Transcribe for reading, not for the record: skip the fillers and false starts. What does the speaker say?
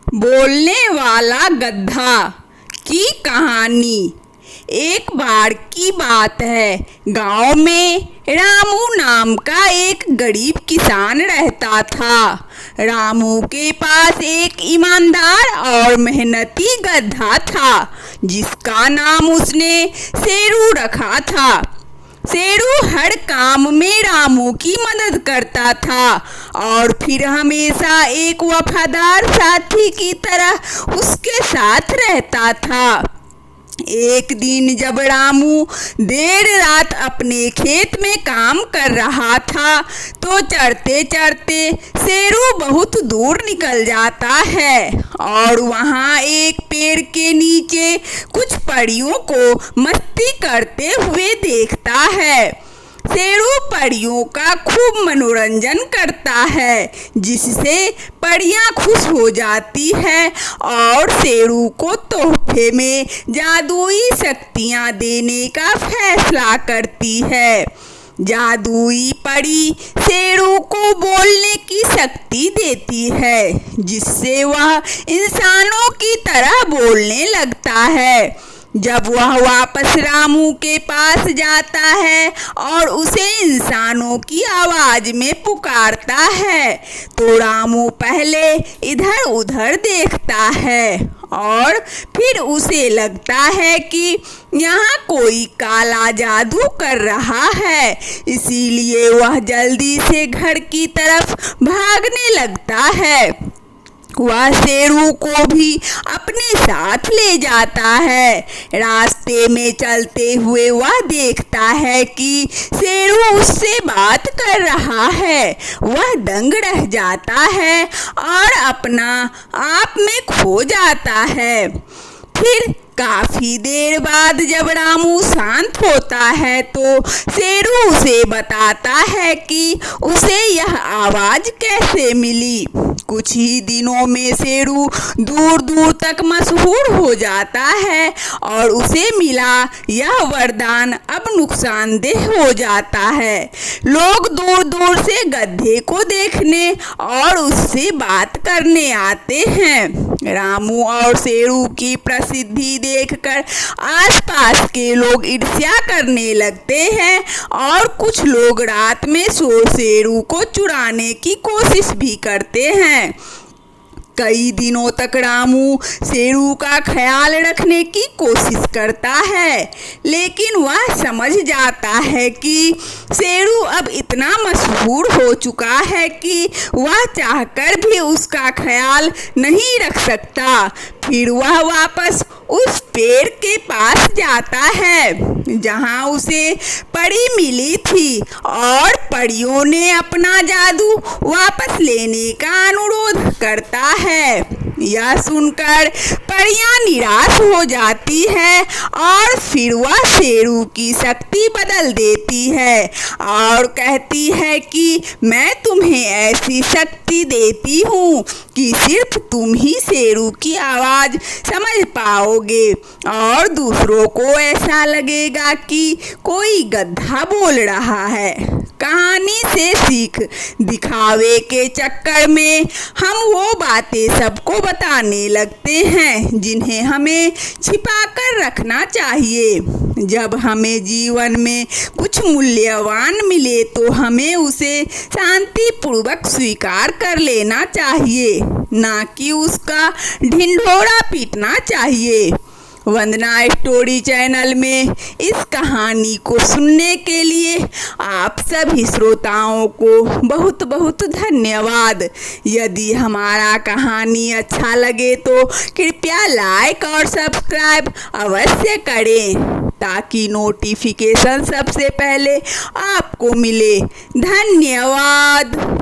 बोलने वाला गधा की कहानी। एक बार की बात है, गांव में रामू नाम का एक गरीब किसान रहता था। रामू के पास एक ईमानदार और मेहनती गधा था, जिसका नाम उसने शेरू रखा था। शेरू हर काम में रामू की मदद करता था और फिर हमेशा एक वफादार साथी की तरह उसके साथ रहता था। एक दिन जब रामू देर रात अपने खेत में काम कर रहा था, तो चढ़ते चढ़ते शेरू बहुत दूर निकल जाता है और वहाँ एक पेड़ के नीचे कुछ परियों को मस्ती करते हुए देखता है। शेरू परियों का खूब मनोरंजन करता है, जिससे परियां खुश हो जाती है और शेरू को तोहफे में जादुई शक्तियां देने का फैसला करती है। जादुई परी शेरू को बोलने की शक्ति देती है, जिससे वह इंसानों की तरह बोलने लगता है। जब वह वापस रामू के पास जाता है और उसे इंसानों की आवाज में पुकारता है, तो रामू पहले इधर उधर देखता है और फिर उसे लगता है कि यहाँ कोई काला जादू कर रहा है। इसीलिए वह जल्दी से घर की तरफ भागने लगता है। वह शेरू को भी अपने साथ ले जाता है। रास्ते में चलते हुए वह देखता है कि शेरू उससे बात कर रहा है। वह दंग रह जाता है और अपना आप में खो जाता है। फिर काफी देर बाद जब रामू शांत होता है, तो शेरू उसे बताता है कि उसे यह आवाज कैसे मिली। कुछ ही दिनों में शेरू दूर दूर तक मशहूर हो जाता है और उसे मिला यह वरदान अब नुकसानदेह हो जाता है। लोग दूर दूर से गधे को देखने और उससे बात करने आते हैं। रामू और शेरू की प्रसिद्धि देखकर आसपास के लोग ईर्ष्या करने लगते हैं और कुछ लोग रात में शेरू को चुराने की कोशिश भी करते हैं। कई दिनों तक रामू शेरू का ख्याल रखने की कोशिश करता है, लेकिन वह समझ जाता है कि शेरू अब इतना मशहूर हो चुका है कि वह चाहकर भी उसका ख्याल नहीं रख सकता। फिर वह वापस उस पेड़ के पास जाता है जहां उसे परी मिली थी और परियों ने अपना जादू वापस लेने का अनुरोध करता है। यह सुनकर परियां निराश हो जाती है और फिर वह शेरू की शक्ति बदल देती है और कहती है कि मैं तुम्हें ऐसी शक्ति देती हूँ कि सिर्फ तुम ही शेरू की आवाज समझ पाओगे और दूसरों को ऐसा लगेगा कि कोई गधा बोल रहा है। कहानी से सीख, दिखावे के चक्कर में हम वो बातें सबको बताने लगते हैं जिन्हें हमें छिपा कर रखना चाहिए। जब हमें जीवन में कुछ मूल्यवान मिले तो हमें उसे शांतिपूर्वक स्वीकार कर लेना चाहिए, ना कि उसका ढिंढोरा पीटना चाहिए। वंदना स्टोरी चैनल में इस कहानी को सुनने के लिए आप सभी श्रोताओं को बहुत बहुत धन्यवाद। यदि हमारा कहानी अच्छा लगे तो कृपया लाइक और सब्सक्राइब अवश्य करें, ताकि नोटिफिकेशन सबसे पहले आपको मिले। धन्यवाद।